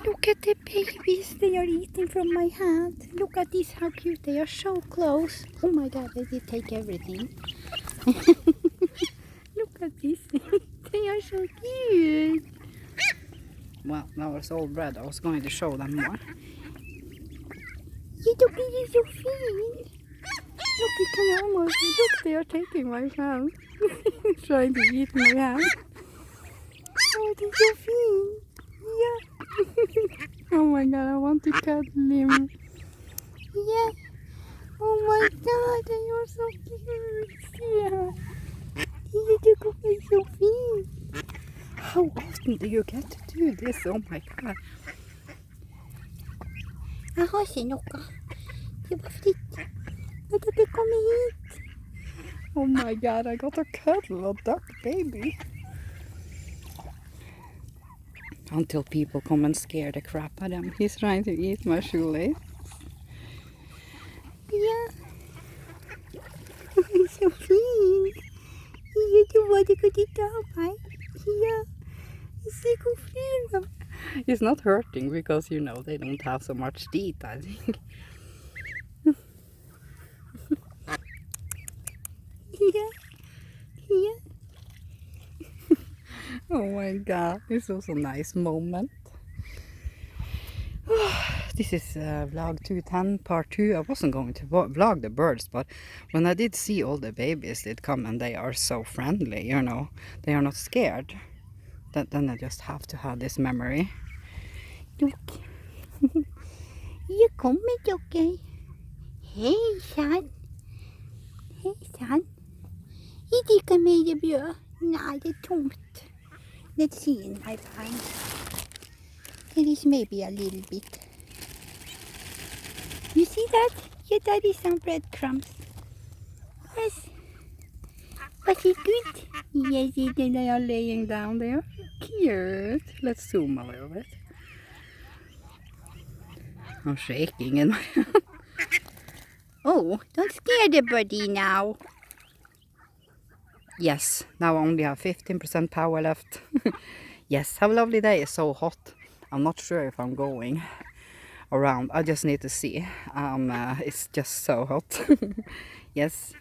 Look at the babies, they are eating from my hand. Look at this, how cute, they are so close. Oh my god, they did take everything. Look at this, they are so cute. Well, that was all bread, I was going to show them more. Look, it is so fine. Look, you can almost, look, they are taking my hand. Trying to eat my hand. Oh, it is so fine. Yeah. Oh my god, I want to cuddle him. Yeah. Oh my god, they are so cute. Yeah. You look at me so fine. How often do you get to do this? Oh my god. Jag har inte något. Det var fritt. Men det kommer hit. Oh my god, I got a cuddle, a duck baby. Until people come and scare the crap out of him. He's trying to eat my shoelace. Yeah. He's so fine. You do what you could eat up, right? Yeah. He's so fine. He's not hurting because, you know, they don't have so much teeth, I think. Yeah. Yeah. Oh my god, this was a nice moment. This is vlog 210 part 2. I wasn't going to vlog the birds, but when I did see all the babies did come and they are so friendly, you know, they are not scared. Then I just have to have this memory. Look. Hier kommer dere. Hej sann. Hej sann. Is det ikke mer brød? Nei, det er tomt. Let's see in my find. There is maybe a little bit. You see that? Yeah, that is some breadcrumbs. Yes. Was it good? Yes, they are laying down there. Cute. Let's zoom a little bit. I'm shaking in my hand. Oh, don't scare the birdie now. Yes, now I only have 15% power left. Yes, have a lovely day. It's so hot. I'm not sure if I'm going around. I just need to see. It's just so hot. Yes.